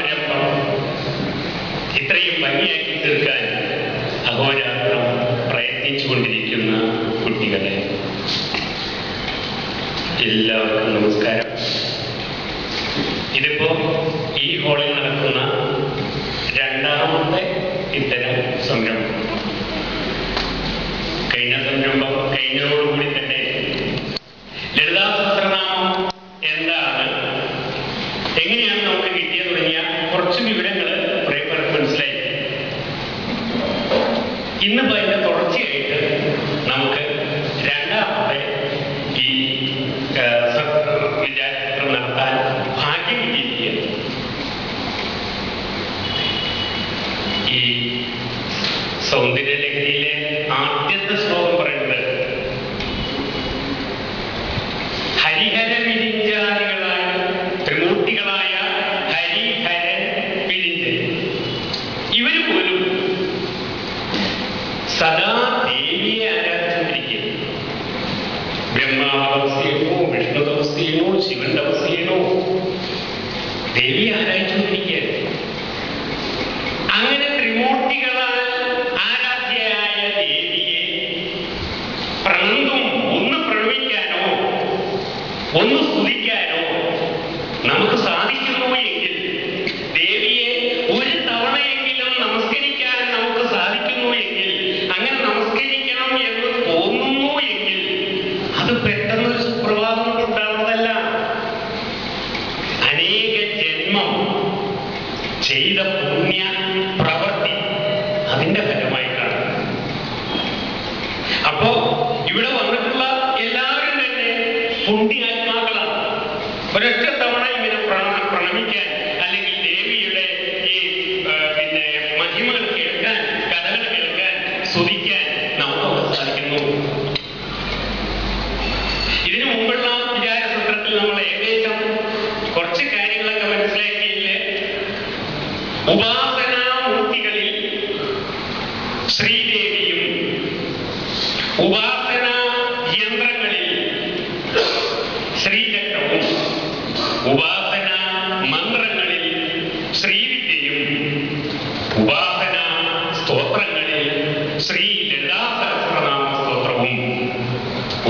സംരംഭം ഇത്രയും ഭംഗിയാക്കി തീർക്കാൻ അഹോരാത്രം പ്രയത്നിച്ചുകൊണ്ടിരിക്കുന്ന കുട്ടികളെ എല്ലാവർക്കും നമസ്കാരം. ഇതിപ്പോ ഈ ഹാളിൽ നടക്കുന്ന രണ്ടാമത്തെ ഇത്തരം സംരംഭം. കഴിഞ്ഞ സംരംഭം കഴിഞ്ഞതോടുകൂടി തന്നെ ലളിതാ സഹസ്രനാമം എന്താണ്, എങ്ങനെയാണ് നമുക്ക് കിട്ടിയത് തുടങ്ങിയ കുറച്ച് വിവരങ്ങൾ കുറെ പേർക്ക് മനസ്സിലായി. ഇന്നിപ്പോ അതിന്റെ തുടർച്ചയായിട്ട് നമുക്ക് രണ്ടാമത്തെ ഈ വിദ്യാചരിത്രം നടത്താൻ ഭാഗ്യം കിട്ടിയിരിക്കുകയാണ്. ഈ സൗന്ദര്യലഹരിയിലെ ആദ്യത്തെ ശ്ലോകം പറയുന്നത് ഹരിഹര വിരിഞ്ചാദികളായ ത്രിമൂർത്തികളായ ഹരിഹരൻ വിരിഞ്ചൻ ഇവര് പോലും സദാ ദേവിയെ ആരാധിച്ചുകൊണ്ടിരിക്കുക. ബ്രഹ്മാവ് തപസ്യനോ, വിഷ്ണു തപസ്യനോ, ശിവൻ തപസ്യനോ ദേവിയെ ആരാധിച്ചുകൊണ്ടിരിക്കുക. അങ്ങനെ ത്രിമൂർത്തികളാൽ ആരാധ്യയായ ദേവിയെ ഒന്ന് പ്രണമിക്കാനോ ഒന്ന് സ്തുതിക്കാനോ നമുക്ക് സാധിക്കുന്നു എങ്കിൽ, ദേവിയെ ഒരു തവണയെങ്കിലും നമസ്കരിക്കാൻ നമുക്ക് സാധിക്കുന്നു എങ്കിൽ, അങ്ങനെ നമസ്കരിക്കണം എന്ന് തോന്നുന്നു എങ്കിൽ, അത് പെട്ടെന്നൊരു സുപ്രഭാതം കൊണ്ടാവുന്നതല്ല. അനേക ജന്മം ചെയ്ത പുണ്യ പ്രവൃത്തി അതിന്റെ ഫലമായിട്ടാണ്. അപ്പോ ഇവിടെ വന്നിട്ടുള്ള എല്ലാവരും തന്നെ പുണ്യാത്മാക്കളാണ്. ഒരൊറ്റ തവണ ഇങ്ങനെ പ്രണമിക്കാൻ അല്ലെങ്കിൽ ദേവിയുടെ ഈ മഹിമകൾ കേൾക്കാൻ, കഥകൾ കേൾക്കാൻ, സ്തുതിക്കാൻ നമുക്ക് സാധിക്കുന്നു. ഇതിനു മുമ്പുള്ള വിചാരസൂത്രത്തിൽ നമ്മൾ ഏകദേശം കുറച്ച് കാര്യങ്ങളൊക്കെ മനസ്സിലാക്കിയില്ലേ. ഉപാസനാമൂർത്തികളിൽ ശ്രീദേവിയും ഉപാസനാ യന്ത്രങ്ങളിൽ ശ്രീചക്രവും ഉപാസനാ മന്ത്രങ്ങളിൽ ശ്രീവിദ്യയും ഉപാസനാ സ്തോത്രങ്ങളിൽ ശ്രീ ലളിതാ സഹസ്രനാമ സ്തോത്രവും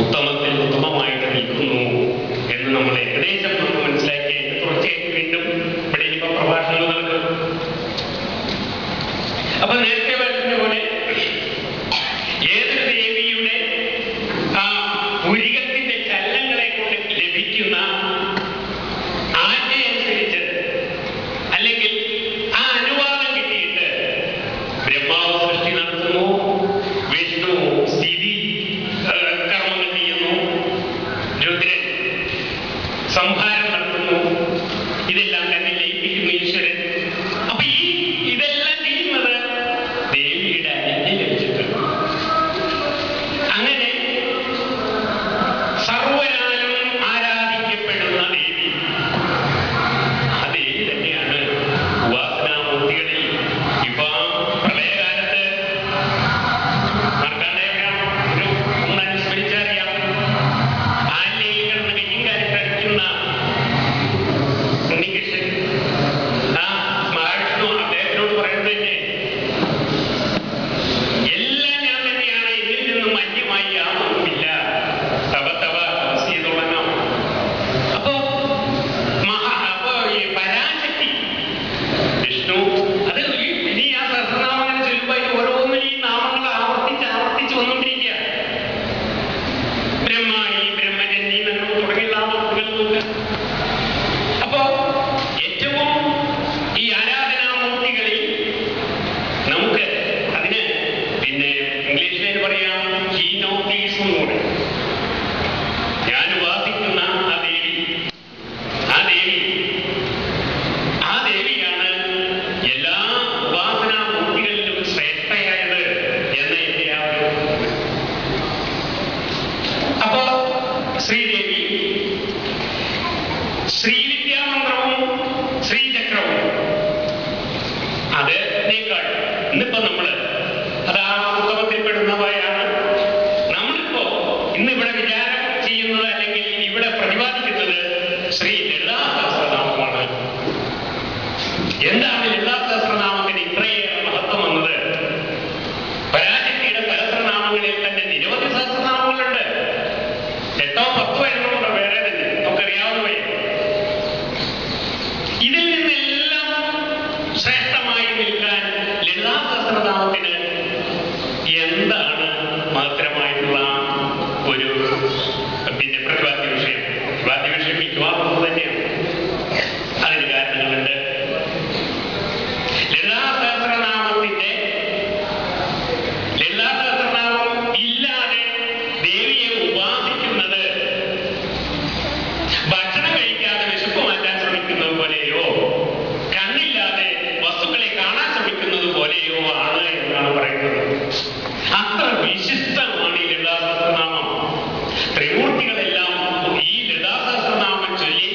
ഉത്തമത്തിൽ ഉത്തമമായിട്ട് നിൽക്കുന്നു എന്ന് നമ്മൾ ഏകദേശം നമുക്ക് മനസ്സിലാക്കി. അതിന്റെ തുടർച്ചയായിട്ട് വീണ്ടും ഇവിടെ ഇനിയിപ്പോ പ്രഭാഷണങ്ങൾ നടക്കും. അപ്പൊ നേരത്തെ പറഞ്ഞ പോലെ ഏതൊരു ദേവിയുടെ ആ പുരികത്തിന്റെ ചലനങ്ങളെ കൊണ്ട് ലഭിക്കുന്ന ആജ്ഞയനുസരിച്ച് അല്ലെങ്കിൽ ആ അനുവാദം കിട്ടിയിട്ട് ബ്രഹ്മാവ് സൃഷ്ടി നടത്തുന്നു, വിഷ്ണു സ്ഥിതി കർമ്മങ്ങൾ ചെയ്യുന്നു, രുദ്രൻ സംഹാരം നടത്തുന്നു, ഇതെല്ലാം തന്നെ ലയിപ്പിക്കുന്നു ഈശ്വരൻ. അപ്പൊ ഇതെല്ലാം ചെയ്യുന്നത് ദേവിയുടെ അനുജ്ഞ ലഭിച്ചിട്ടുണ്ട്. അങ്ങനെ സർവരാലും ആരാധിക്കപ്പെടുന്ന ദേവി, ആ ദേവി തന്നെയാണ് ഉപാസനാമൂർത്തികളിൽ. ഇപ്പൊ പ്രളയകാലത്ത് ഒരു ഒന്നനുസ്മരിച്ചറിയാം, ആലിലയിൽ കിടന്ന് കയ്യും കാര്യം കഴിക്കുന്ന ഉണ്ണികൃഷ്ണൻ മഹാവിഷ്ണു അദ്ദേഹത്തിനോട് പറയുന്നത് തന്നെ എല്ലാം ഞാൻ തന്നെയാണ്, എന്നിൽ നിന്നും അന്യമായി യാതൊന്നുമില്ല, തവ തപസ് ചെയ്ത് തുടങ്ങാം. അപ്പോ ഈ പരാശക്തി വിഷ്ണു അത് ഇനി ആ സഹസ്രനാമങ്ങൾ ചൊല്ലുമ്പോൾ അതിന് ഓരോന്നും ഈ നാമങ്ങൾ ആവർത്തിച്ച് വന്നുകൊണ്ടിരിക്കുക. ബ്രഹ്മാണി, ബ്രഹ്മജന്നി തുടങ്ങിയുള്ള ആ വാക്കുകൾ. അപ്പോ ഏറ്റവും ഈ ആരാധനാമൂർത്തികളിൽ നമുക്ക് അതിന് ഇംഗ്ലീഷിൽ പറയാം ഹീനോക്ലീസ് എന്ന് പറയും. ഞാൻ ഉപാസിക്കുന്ന ആ ദേവിയാണ് എല്ലാ ഉപാസനാമൂർത്തികളിലും ശ്രേഷ്ഠയായത് എന്ന് എന്റെ ആ ഒരു. അപ്പോ ശ്രീദേവി, ശ്രീവിദ്യാമന്ത്രവും ശ്രീചക്രവും അതിനേക്കാൾ ഇന്നിപ്പോ നമ്മള് അത് ആ ഉത്തമത്തിൽപ്പെടുന്നവയാണ്. നമ്മളിപ്പോ ഇന്നിവിടെ വിചാരം ചെയ്യുന്നത് അല്ലെങ്കിൽ ഇവിടെ പ്രതിപാദിക്കുന്നത് ശ്രീ ലളിതാ സഹസ്രനാമമാണ്. എന്താണ് ലളിതാ സഹസ്രനാമത്തിന് ഇത്രയേറെ മഹത്വം വന്നത്? പരാശക്തിയുടെ സഹസ്രനാമങ്ങളിൽ തന്നെ നിരവധി സഹസ്രനാമങ്ങളുണ്ട്. 8 10 എണ്ണമുണ്ട് വേറെ തന്നെ, നമുക്കറിയാവുന്നവയെ. ഇതിൽ നിന്നെല്ലാം ശ്രേഷ്ഠമായി നിൽക്കാൻ ലളിതാ സഹസ്രനാമത്തിന് എന്താണ് മഹത്തരമായിട്ടുള്ള ഒരു പ്രതിപാദ്യ വിഷയം? പ്രതിപാദ്യ വിഷയം മിക്കവാറും തന്നെയാണ്. അതിന് കാരണങ്ങളുണ്ട്. ലളിതാ സഹസ്രനാമം ഇല്ലാതെ ദേവിയെ ഉപാസിക്കുന്നത് ഭക്ഷണം കഴിക്കാതെ വിശപ്പ് മാറ്റാൻ ശ്രമിക്കുന്നത് പോലെയോ കണ്ണില്ലാതെ വസ്തുക്കളെ കാണാൻ ശ്രമിക്കുന്നത് പോലെയോ ആണ് എന്നാണ് പറയുന്നത്. അത്ര വിശിഷ്ടമാണ് ഈ ലളിതാ സഹസ്രനാമം. ത്രിമൂർത്തികളെല്ലാം ഈ ലളിതാ സഹസ്രനാമം ചൊല്ലി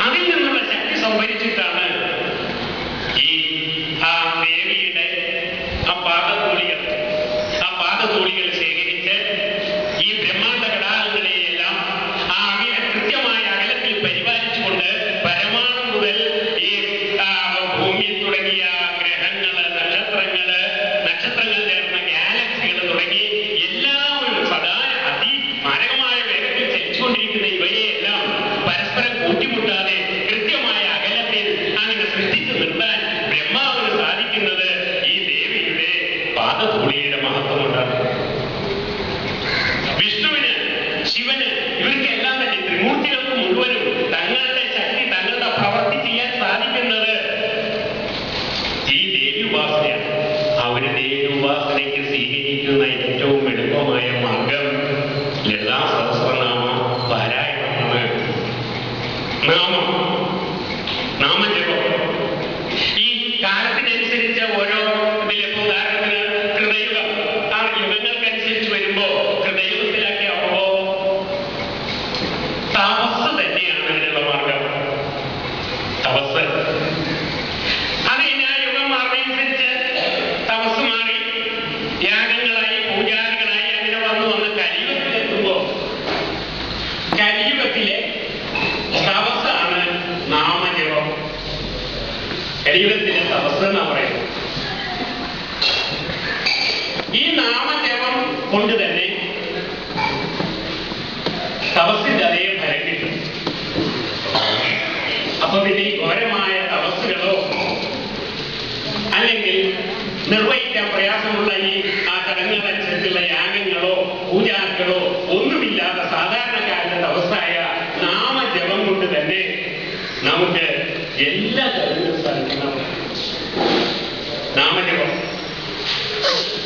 അതിൽ നിന്നുള്ള ശക്തി സംഭരിച്ചിട്ടാണ് ഈ ദേവിയുടെ പാദധൂളികൾ ശേഖരിച്ച് ഈ ബ്രഹ്മാണ്ഡ ഘടാകങ്ങളെയെല്ലാം കൃത്യമായ അകലത്തിൽ പരിപാലിച്ചുകൊണ്ട് പരമാണു മുതൽ ഈ ഭൂമി തുടങ്ങിയ ഗ്രഹങ്ങള്, നക്ഷത്രങ്ങൾ ചേർന്ന ഗാലക്സികൾ തുടങ്ങി എല്ലാവരും സദാ അതിമാരകമായ വേഗത്തിൽ ചലിച്ചുകൊണ്ടിരിക്കുന്ന ഇവയെല്ലാം പരസ്പരം കൂട്ടിമുട്ടാതെ കൃത്യമായ അകലത്തിൽ അങ്ങനെ സൃഷ്ടിച്ചു നിർത്താൻ ബ്രഹ്മാവിന് സാധിക്കുന്നത് ഈ ദേവിയുടെ പാദധൂളിയുടെ മഹത്വം കൊണ്ടാണ്. വിഷ്ണുവിന്, ശിവന്, ഇവർക്കെല്ലാം തന്നെ ത്രിമൂർത്തികൾക്ക് മുഴുവനും തങ്ങളുടെ ശക്തി, തങ്ങളുടെ പ്രവൃത്തി ചെയ്യാൻ സാധിക്കുന്നത് ഈ ദേവി ഉപാസനയാണ്. അവര് ദേവി ഉപാസനയ്ക്ക് സ്വീകരിക്കുന്ന ഏറ്റവും എളുപ്പമായ മാർഗം ലളിതാ സഹസ്രനാമ പാരായണമാണ്. നാമജപം. ഈ കാലത്തിനനുസരിച്ച് ഓരോ ഇതിലിപ്പോ ഉദാഹരണത്തിന് ഹൃദയുഗം, ആ യുഗങ്ങൾക്കനുസരിച്ച് വരുമ്പോ ഹൃദയുഗത്തിലൊക്കെ ആവുമ്പോ തപസ് തന്നെയാണ് ഇതിനുള്ള മാർഗം. തപസ് അത് ആ യുഗം മാറുന്നതനുസരിച്ച് തപസ് മാറി യാഗങ്ങളായി, പൂജാരികളായി അങ്ങനെ വന്ന് കലിയുഗത്തിലെത്തുമ്പോ കലിയുഗത്തിലെ തപസ്സാണ് നാമജപം. കലിയുഗത്തിലെ തപസ് എന്നാ പറയുന്നത്. ഈ നാമജപം കൊണ്ട് തന്നെ തപസ്സിന്റെ അതേ ഫലം കിട്ടും. അപ്പൊ പിന്നെ ഈ ഘോരമായ തപസ്സുകളോ അല്ലെങ്കിൽ നിർവഹിക്കാൻ പ്രയാസമുള്ള ഈ ചടങ്ങുകളനുസരിച്ചുള്ള യാഗങ്ങളോ പൂജാക്കളോ ഒന്നുമില്ലാതെ സാധാരണക്കാരുടെ തപസ്സായ നാമജപം കൊണ്ട് തന്നെ നമുക്ക് എല്ലാ കാര്യങ്ങളും സാധിക്കണം. നാമജപം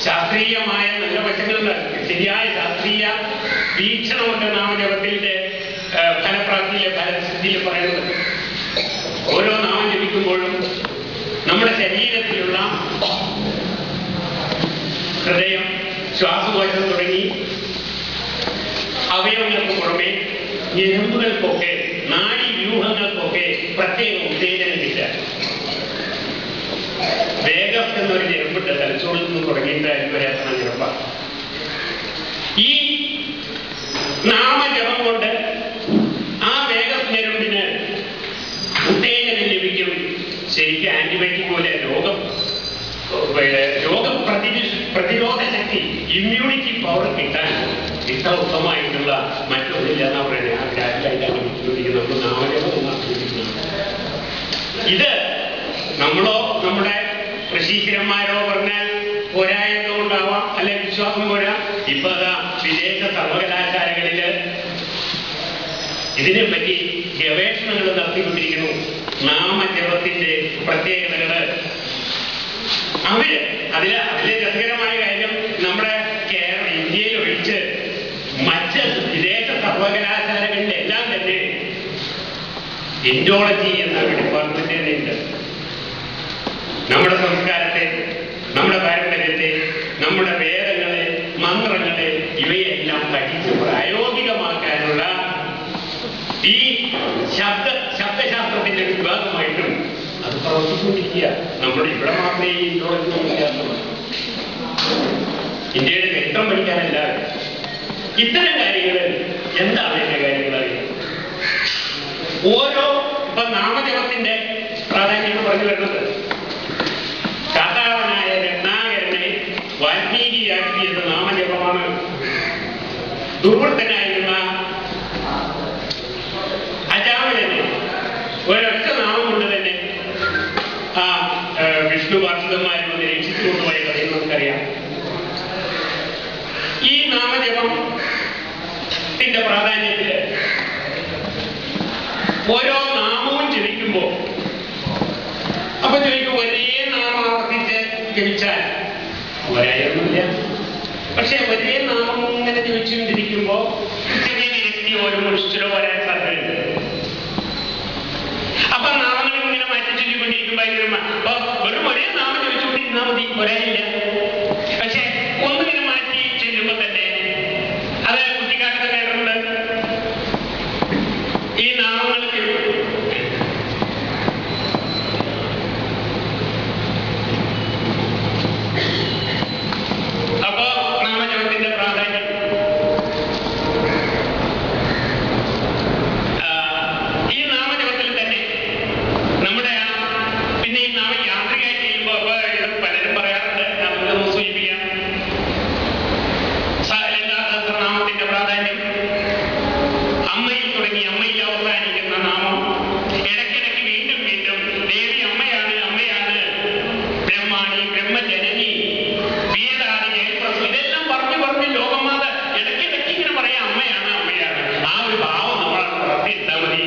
ശാസ്ത്രീയമായ നല്ല വശങ്ങളുണ്ട്. ശരിയായ ശാസ്ത്രീയ വീക്ഷണമുണ്ട് നാമജപത്തിന്റെ ഫലപ്രാപ്തിയിലെ, ഫലസിദ്ധിയിൽ പറയുന്നത്. ഓരോ നാമം ജപിക്കുമ്പോഴും നമ്മുടെ ശരീരത്തിലുള്ള ഹൃദയം, ശ്വാസകോശം തുടങ്ങി അവയവങ്ങൾക്ക് പുറമെ ഞരമ്പുകൾക്കൊക്കെ, നാഡീവ്യൂഹങ്ങൾക്കൊക്കെ പ്രത്യേക ഉത്തേജനം കിട്ടാൻ. വേഗം എന്നൊരു ഞരമ്പുണ്ട്, തലച്ചോറിൽ നിന്ന് തുടങ്ങിയിട്ട് വരാത്ത ഞരമ്പാണ്. ഈ നാമജപം കൊണ്ട് ആ വേഗം ഞരമ്പിന് ഉത്തേജനം ലഭിക്കും. ശരിക്കും ആന്റിബയോട്ടിക് പോലെ രോഗപ്രതിരോധ ശക്തി, ഇമ്മ്യൂണിറ്റി പവർ കിട്ടാൻ ഇത്ര ഉത്തമമായിട്ടുള്ള മറ്റൊന്നില്ല എന്നാ പറയുന്നത്. ആ ഗ്രാഫിലായിട്ടാണ് നമ്മൾ നാമജപം ആസ്വദിക്കുന്നത്. ഇത് നമ്മളോ നമ്മുടെ ഋഷീശ്വരന്മാരോ പറഞ്ഞാൽ പോരായെന്നുകൊണ്ടാവാം, അല്ലെ വിശ്വാസം പോരാ. ഇപ്പൊ അതാ വിദേശ സർവകലാശാലകളില് ഇതിനെപ്പറ്റി ഗവേഷണങ്ങൾ നടത്തിക്കൊണ്ടിരിക്കുന്നു. നാമജപത്തിന്റെ പ്രത്യേകതകള് അതിലെ രസകരമായ കാര്യം, നമ്മുടെ ഇന്ത്യയിൽ ഒഴിച്ച് മറ്റ് വിദേശ സർവകലാശാലകളിലെല്ലാം തന്നെ ഇൻഡോളജി എന്ന ഡിപ്പാർട്ട്മെന്റ് തന്നെയുണ്ട്. നമ്മുടെ സംസ്കാരത്തെ, നമ്മുടെ പാരമ്പര്യത്തെ, നമ്മുടെ വേദങ്ങളെ, മന്ത്രങ്ങളെ ഇവയെല്ലാം പഠിച്ച് പ്രായോഗികമാക്കാനുള്ള ഈ ശബ്ദശാസ്ത്രത്തിന്റെ വിഭാഗമായിട്ടും അത് പ്രവർത്തിച്ചുകൊണ്ടിരിക്കുക. നമ്മുടെ ഇവിടെ മാത്രമേ ഈ ഇൻഡോളജി വ്യത്യാസമുള്ളൂ. ഇന്ത്യയുടെ ചരിത്രം പഠിക്കാനല്ല. ഇത്തരം കാര്യങ്ങൾ എന്താണ് എന്റെ കാര്യങ്ങളായി ഓരോ ഇപ്പൊ നാമജപത്തിന്റെ പ്രാധാന്യം പറഞ്ഞ പറഞ്ഞു വരുന്നത് കാട്ടാളനായ രത്നാകരനെ വാൽമീകിയാക്കിയത് നാമജപമാണ്. ദുർവൃത്തനായിരുന്ന അജാമിലനെ ഒരൊറ്റ നാമം കൊണ്ട് തന്നെ ആ വിഷ്ണു വാർഷികന്മാരെ ഒന്ന് രക്ഷിച്ചുകൊണ്ടുപോയ കഥയിൽ നമുക്കറിയാം. ഈ നാമജപത്തിന്റെ പ്രാധാന്യത്തില് ഓരോ നാമവും ജപിക്കുമ്പോ അപ്പൊ ചോദിക്കും ഒരേ നാമം ആവർത്തിച്ച് ജപിച്ചാൽ ഒരായൊന്നുമില്ല. പക്ഷെ ഒരേ നാമം ഇങ്ങനെ ജപിച്ചുകൊണ്ടിരിക്കുമ്പോ ചെറിയ വ്യക്തിയോ ഒരു മുഷ്ടിലോ വരാൻ സാധ്യതയുണ്ട്. അപ്പൊ നാമങ്ങൾ ഇങ്ങനെ മാറ്റി ചൊല്ലിക്കൊണ്ടിരിക്കുമ്പോ വെറും ഒരേ നാമം ജപിച്ചുകൊണ്ടിരുന്നാൽ മതി, ഒരായില്ല. പക്ഷെ ഒന്നിങ്ങനെ മാറ്റി ചെല്ലുമ്പോ തന്നെ അത് കുട്ടിക്കാലത്ത് കേട്ടിട്ടുണ്ട്. ഈ നാമങ്ങൾ അപ്പോ നാമജപത്തിന്റെ പ്രാധാന്യം ഈ നാമജപത്തിൽ തന്നെ നമ്മുടെ പിന്നെ ഈ നാമം യാന്ത്രികമായി ചെയ്യുമ്പോ ഇത് പലരും പറയാറുണ്ട്, നമുക്കൊന്ന് സൂചിപ്പിക്കാം. ലളിതാ സഹസ്രനാമത്തിന്റെ പ്രാധാന്യം അമ്മയിൽ തുടങ്ങി അമ്മയിൽ അവസാനിക്കുന്ന നാമം ഇടയ്ക്കിടയ്ക്ക് വീണ്ടും വീണ്ടും ദേവി അമ്മയാണ്, അമ്മയാണ്, ബ്രഹ്മാണി, ബ്രഹ്മജനനി, വീരാദി, ജയപ്രസു, ഇതെല്ലാം പറഞ്ഞു പറഞ്ഞ് ലോകമാത ഇടയ്ക്കിടയ്ക്ക് ഇങ്ങനെ പറയാം അമ്മയാണ്, അമ്മയാണ്. ആ ഒരു ഭാവം നമ്മൾ വളർത്തിയെടുത്താൽ മതി.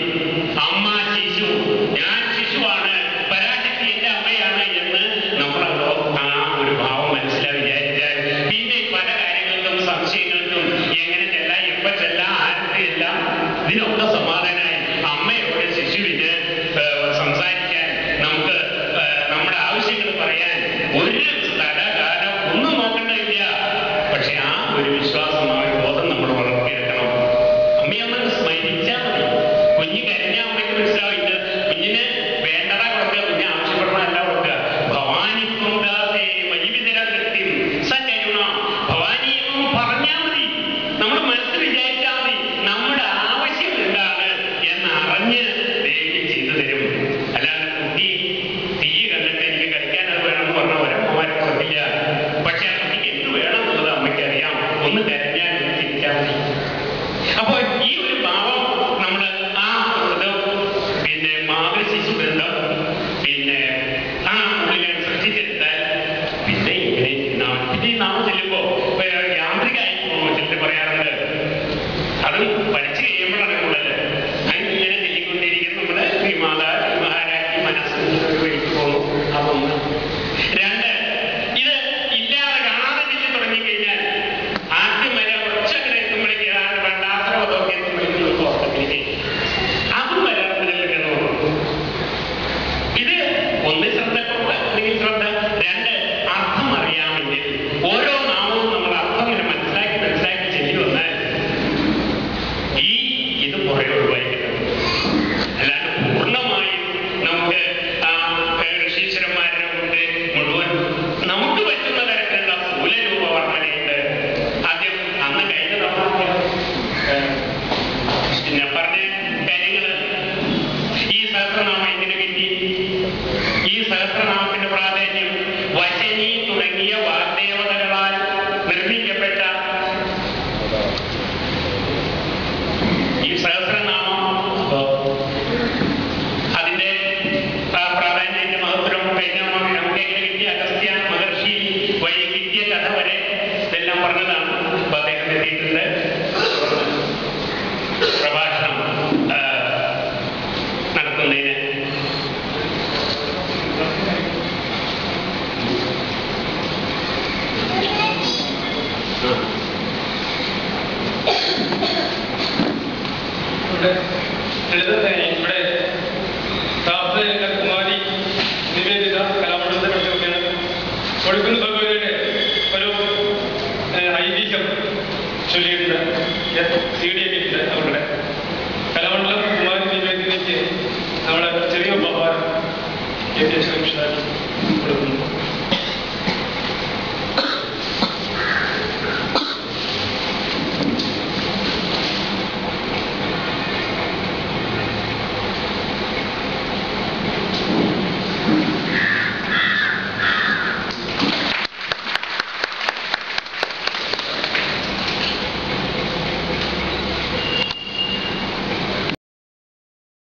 അമ്മ ശിശു, ഞാൻ ശിശുവാണ്, പരാശക്തി എന്റെ അമ്മയാണ് എന്ന് നമ്മളോ ആ ഒരു ഭാവം മനസ്സിലായി വിചാരിച്ചാൽ പിന്നെ പല കാര്യങ്ങൾക്കും സംശയങ്ങൾക്കും എങ്ങനെ ചെല്ലാം, എപ്പോ ചെല്ലാം, ആരുടെ എല്ലാം ഇതിനൊക്കെ സമാധാനമായി അമ്മയോട് ശിശുവിന് സംസാരിക്കാൻ, നമുക്ക് നമ്മുടെ ആവശ്യങ്ങൾ പറയാൻ ഒരു സ്ഥലകാലം ഒന്നും നോക്കേണ്ടതില്ല. പക്ഷെ ആ ഒരു വിശ്വാസം, ആ ഒരു ബോധം നമ്മൾ വളർത്തിയെടുക്കണം. അമ്മയമ്മ സ്മരിച്ചാൽ മതി. കുഞ്ഞ് കരഞ്ഞ അമ്മയ്ക്ക് മനസ്സിലാവില്ല, കുഞ്ഞിന് വേണ്ടത കൊടുക്കുക, കുഞ്ഞ് ആവശ്യപ്പെടണമല്ല കൊടുക്കുക. ഭവാനി കൊണ്ടാതെ വൈവിധര കൃത്യം സകരുണ, ഭവാനി എന്ന് പറഞ്ഞാൽ മതി. നമ്മൾ മനസ്സിൽ വിചാരിച്ചാൽ മതി. നമ്മുടെ ആവശ്യം എന്താണ് എന്നറിഞ്ഞ് ദേവി ചെയ്തു തരും. അല്ലാതെ കുട്ടി തീ കണ്ടിട്ട് എനിക്ക് കളിക്കാൻ അത് വേണമെന്ന് പറഞ്ഞാൽ ഒരമ്മമാരെ കൊടുക്കില്ല. പക്ഷെ ആ കുട്ടിക്ക് എന്ത് വേണം എന്നുള്ളത് അമ്മയ്ക്ക് അറിയാം. ഒന്ന് കരഞ്ഞാൽ ഒന്ന് ചിരിച്ചാൽ മതി. അപ്പൊ ഈ ഒരു ഭാവം നമ്മൾ ആ പിന്നെ മാതൃശിശു ബന്ധം പിന്നെ ആ ഉള്ളിനെ സൃഷ്ടിച്ചെടുത്താൽ പിന്നെ ഇങ്ങനെ പിന്നെ ഈ നാമം ചെല്ലുമ്പോ യാന്ത്രികമായി ചിലർ പറയാറുണ്ട്. അത് പഠിച്ചു കഴിയുമ്പോഴാണ് കൂടുതൽ അങ്ങനെ ചെല്ലിക്കൊണ്ടിരിക്കുന്നത്. നമ്മുടെ ശ്രീമാതാ മഹാരാജി മനസ്സിൽ വഴിക്ക് പോകുന്നു. അതൊന്ന്. രണ്ട്, ഇത് ഇല്ലാതെ കാണാതെ ചെല്ലി തുടങ്ങിക്കഴിഞ്ഞാൽ ആദ്യം വരെ ഉച്ചകളെ എത്തുമ്പോഴേക്ക് രണ്ടാമത്തെ എത്തുമ്പോഴേക്കും നമുക്ക് ഓർമ്മയിലേക്ക് അതും വരാറുണ്ടല്ലോ. ഇത് ഒന്ന് ശ്രദ്ധക്കുറവ്, അല്ലെങ്കിൽ ശ്രദ്ധ. രണ്ട്, അർത്ഥം അറിയാമെങ്കിൽ ഓരോ നാമവും നമ്മൾ അർത്ഥം ഇങ്ങനെ മനസ്സിലാക്കി ചെല്ലി വന്നാൽ ഇത് കുറെ ഒഴിവായിരിക്കണം. അല്ലാണ്ട് പൂർണ്ണമായും നമുക്ക് ഋഷീശ്വരന്മാരുടെ കൊണ്ട് മുഴുവൻ നമുക്ക് പറ്റുന്ന തരത്തിലുള്ള സ്ഥൂലരൂപ വർണ്ണനയുണ്ട്. ആദ്യം അന്ന് കഴിഞ്ഞ പിന്നെ പറഞ്ഞ കാര്യങ്ങള് ഈ സഹസ്രനാമം എങ്ങനെ കിട്ടി? ഈ സഹസ്രനാമത്തിന്റെ പ്രാധാന്യം വശനി തുടങ്ങിയ വാഗ്ദേവതകളാൽ നിർമ്മിക്കപ്പെട്ട ഈ സഹസ്രനാമം അതിന്റെ പ്രാധാന്യത്തിന്റെ മഹത്വം കഴിഞ്ഞ നമുക്ക് എങ്ങനെ കിട്ടിയ അഗസ്ത്യ മഹർഷി വഴി കിട്ടിയ കഥ വരെ ഇതെല്ലാം പറഞ്ഞതാണ്. അപ്പൊ അദ്ദേഹം എത്തിയിട്ടുണ്ട് പ്രഭാഷണം നടത്തുന്നതിന്. ഇവിടെ താപ്തയുടെ കുമാരി നിവേദിത കലാമണ്ഡലത്തെ പറ്റിയൊക്കെയാണ് കൊടുക്കുന്ന ഭഗവതിയുടെ ഒരു ഐതിഹ്യം ചൊല്ലിയിട്ടുണ്ട്. സീഡിയൊക്കെ ഉണ്ട്. അവരുടെ കലാമണ്ഡലം കുമാരി നിവേദിതയ്ക്ക് നമ്മുടെ ചെറിയ ഉപഹാരം കൊടുക്കുന്നു.